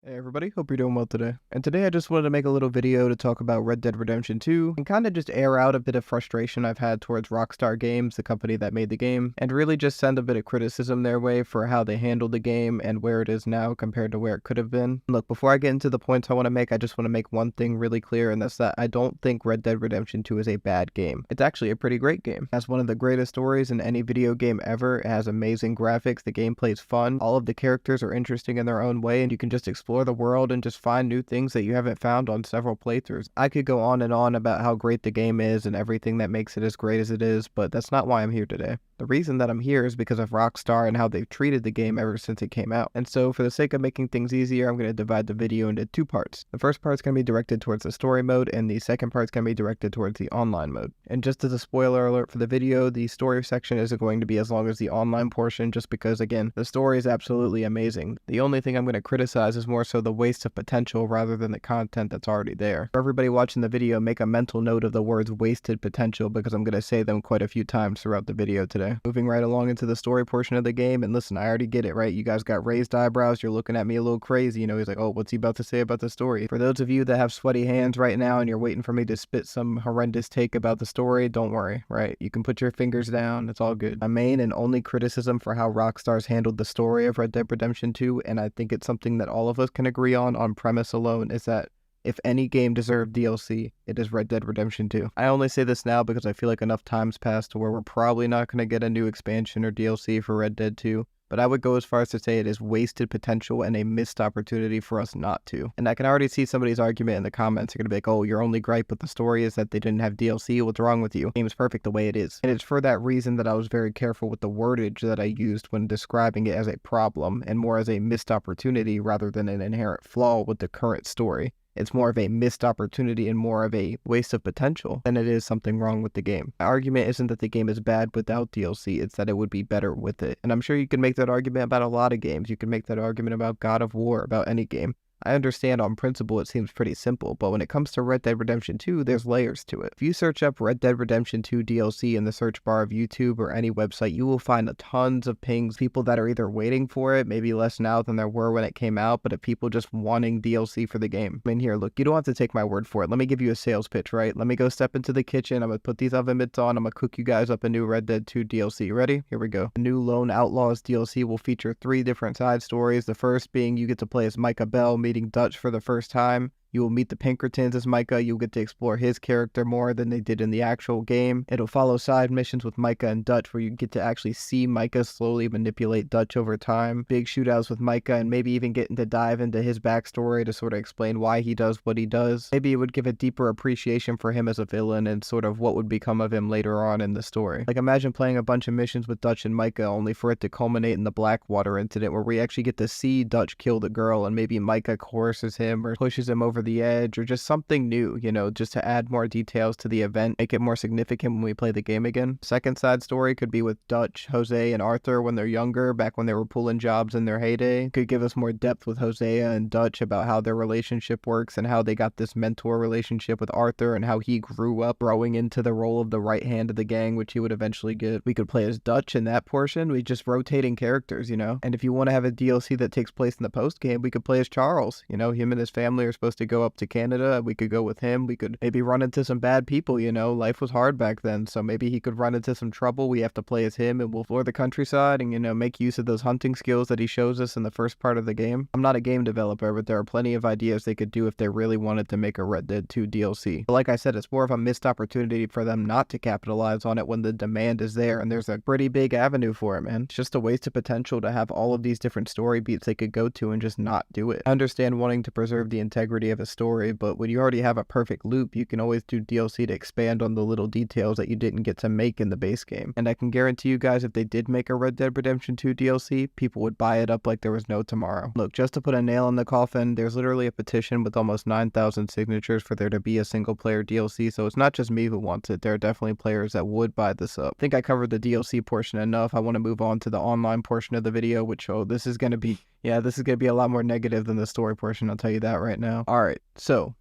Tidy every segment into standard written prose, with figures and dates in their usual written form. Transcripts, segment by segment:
Hey everybody, hope you're doing well today. And today I just wanted to make a little video to talk about Red Dead Redemption 2 and kind of just air out a bit of frustration I've had towards Rockstar Games, the company that made the game, and really just send a bit of criticism their way for how they handled the game and where it is now compared to where it could have been. Look, before I get into the points I want to make, I just want to make one thing really clear, and that's that I don't think Red Dead Redemption 2 is a bad game. It's actually a pretty great game. It has one of the greatest stories in any video game ever. It has amazing graphics, the gameplay is fun, all of the characters are interesting in their own way, and you can just explore the world and just find new things that you haven't found on several playthroughs. I could go on and on about how great the game is and everything that makes it as great as it is, but that's not why I'm here today. The reason that I'm here is because of Rockstar and how they've treated the game ever since it came out. And so for the sake of making things easier, I'm going to divide the video into two parts. The first part is going to be directed towards the story mode, and the second part is going to be directed towards the online mode. And just as a spoiler alert for the video, the story section isn't going to be as long as the online portion, just because, again, the story is absolutely amazing. The only thing I'm going to criticize is more so the waste of potential rather than the content that's already there. For everybody watching the video, make a mental note of the words wasted potential, because I'm going to say them quite a few times throughout the video today. Moving right along into the story portion of the game, and listen, I already get it, right? You guys got raised eyebrows, you're looking at me a little crazy, he's like, oh, what's he about to say about the story? For those of you that have sweaty hands right now and you're waiting for me to spit some horrendous take about the story, don't worry, right? You can put your fingers down, it's all good. My main and only criticism for how Rockstar's handled the story of Red Dead Redemption 2, and I think it's something that all of us can agree on premise alone, is that if any game deserved DLC, it is Red Dead Redemption 2. I only say this now because I feel like enough time's passed to where we're probably not going to get a new expansion or DLC for Red Dead 2, but I would go as far as to say it is wasted potential and a missed opportunity for us not to. And I can already see somebody's argument in the comments. They're going to be like, oh, your only gripe with the story is that they didn't have DLC. What's wrong with you? The game is perfect the way it is. And it's for that reason that I was very careful with the wordage that I used when describing it as a problem and more as a missed opportunity rather than an inherent flaw with the current story. It's more of a missed opportunity and more of a waste of potential than it is something wrong with the game. My argument isn't that the game is bad without DLC, it's that it would be better with it. And I'm sure you can make that argument about a lot of games. You can make that argument about God of War, about any game. I understand on principle it seems pretty simple, but when it comes to Red Dead Redemption 2, there's layers to it. If you search up Red Dead Redemption 2 DLC in the search bar of YouTube or any website, you will find tons of pings, people that are either waiting for it, maybe less now than there were when it came out, but of people just wanting DLC for the game. I mean, here, look, you don't have to take my word for it. Let me give you a sales pitch, right? Let me go step into the kitchen, I'm gonna put these oven mitts on, I'm gonna cook you guys up a new Red Dead 2 DLC. Ready? Here we go. The new Lone Outlaws DLC will feature 3 different side stories. The first being you get to play as Micah Bell meeting Dutch for the first time. You will meet the Pinkertons as Micah. You'll get to explore his character more than they did in the actual game. It'll follow side missions with Micah and Dutch where you get to actually see Micah slowly manipulate Dutch over time. Big shootouts with Micah and maybe even getting to dive into his backstory to sort of explain why he does what he does. Maybe it would give a deeper appreciation for him as a villain and sort of what would become of him later on in the story. Like imagine playing a bunch of missions with Dutch and Micah only for it to culminate in the Blackwater incident where we actually get to see Dutch kill the girl and maybe Micah coerces him or pushes him over the edge or just something new, just to add more details to the event, make it more significant when we play the game again. Second side story could be with Dutch, Hosea, and Arthur when they're younger, back when they were pulling jobs in their heyday. Could give us more depth with Hosea and Dutch about how their relationship works and how they got this mentor relationship with Arthur and how he grew up growing into the role of the right hand of the gang, which he would eventually get. We could play as Dutch in that portion. We just rotating characters, And if you want to have a DLC that takes place in the post game, we could play as Charles. Him and his family are supposed to go up to Canada. We could go with him. We could maybe run into some bad people, Life was hard back then, so maybe he could run into some trouble. We have to play as him and we'll explore the countryside and, make use of those hunting skills that he shows us in the first part of the game. I'm not a game developer, but there are plenty of ideas they could do if they really wanted to make a Red Dead 2 DLC. But like I said, it's more of a missed opportunity for them not to capitalize on it when the demand is there and there's a pretty big avenue for it, man. It's just a waste of potential to have all of these different story beats they could go to and just not do it. I understand wanting to preserve the integrity of a story, but when you already have a perfect loop, you can always do DLC to expand on the little details that you didn't get to make in the base game. And I can guarantee you guys, if they did make a Red Dead Redemption 2 DLC, people would buy it up like there was no tomorrow. Look, just to put a nail in the coffin, there's literally a petition with almost 9,000 signatures for there to be a single player DLC, so it's not just me who wants it. There are definitely players that would buy this up. I think I covered the DLC portion enough. I want to move on to the online portion of the video, which, this is going to be a lot more negative than the story portion, I'll tell you that right now. Alright, so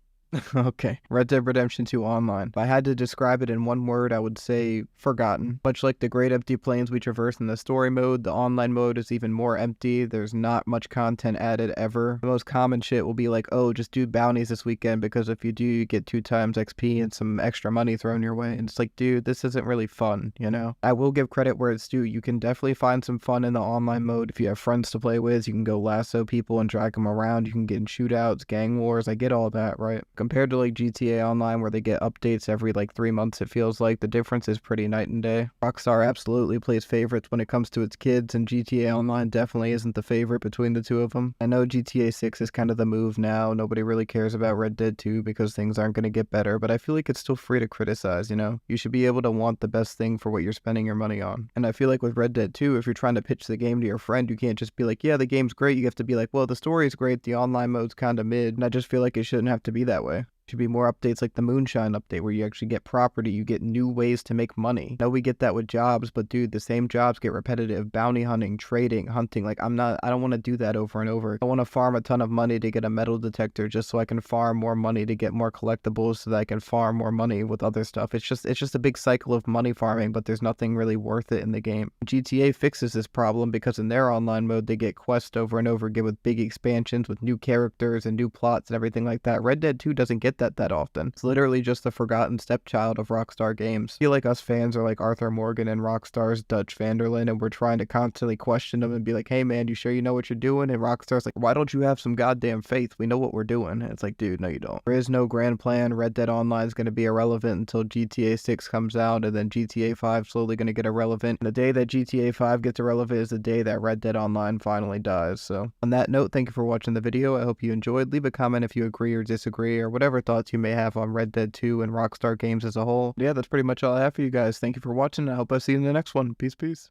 Okay, Red Dead Redemption 2 Online. If I had to describe it in one word, I would say forgotten. Much like the great empty plains we traverse in the story mode, the online mode is even more empty. There's not much content added ever. The most common shit will be like, oh, just do bounties this weekend because if you do, you get 2 times XP and some extra money thrown your way. And it's like, dude, this isn't really fun, you know? I will give credit where it's due. You can definitely find some fun in the online mode. If you have friends to play with, you can go lasso people and drag them around. You can get in shootouts, gang wars. I get all that, right? Compared to like GTA Online where they get updates every like 3 months, it feels like the difference is pretty night and day. Rockstar absolutely plays favorites when it comes to its kids, and GTA Online definitely isn't the favorite between the two of them. I know GTA 6 is kind of the move now. Nobody really cares about Red Dead 2 because things aren't going to get better, but I feel like it's still free to criticize, you know? You should be able to want the best thing for what you're spending your money on. And I feel like with Red Dead 2, if you're trying to pitch the game to your friend, you can't just be like, yeah, the game's great. You have to be like, well, the story's great, the online mode's kind of mid, and I just feel like it shouldn't have to be that way. Should be more updates like the Moonshine update where you actually get property, you get new ways to make money. I know we get that with jobs, but dude, the same jobs get repetitive. Bounty hunting, trading, hunting. Like I don't want to do that over and over. I want to farm a ton of money to get a metal detector just so I can farm more money to get more collectibles so that I can farm more money with other stuff. It's just a big cycle of money farming, but there's nothing really worth it in the game. GTA fixes this problem because in their online mode, they get quests over and over again with big expansions with new characters and new plots and everything like that. Red Dead 2 doesn't get that often. It's literally just the forgotten stepchild of Rockstar games. I feel like us fans are like Arthur Morgan and Rockstar's Dutch Vanderlyn, and we're trying to constantly question them and be like, hey man, you sure you know what you're doing? And Rockstar's like, why don't you have some goddamn faith? We know what we're doing. And it's like, dude, no you don't. There is no grand plan. Red Dead Online is going to be irrelevant until GTA 6 comes out, and then GTA 5 slowly going to get irrelevant. And the day that GTA 5 gets irrelevant is the day that Red Dead Online finally dies. So on that note, thank you for watching the video. I hope you enjoyed. Leave a comment if you agree or disagree or whatever thoughts you may have on Red Dead 2 and Rockstar games as a whole. Yeah, that's pretty much all I have for you guys. Thank you for watching. I hope I see you in the next one. Peace, peace.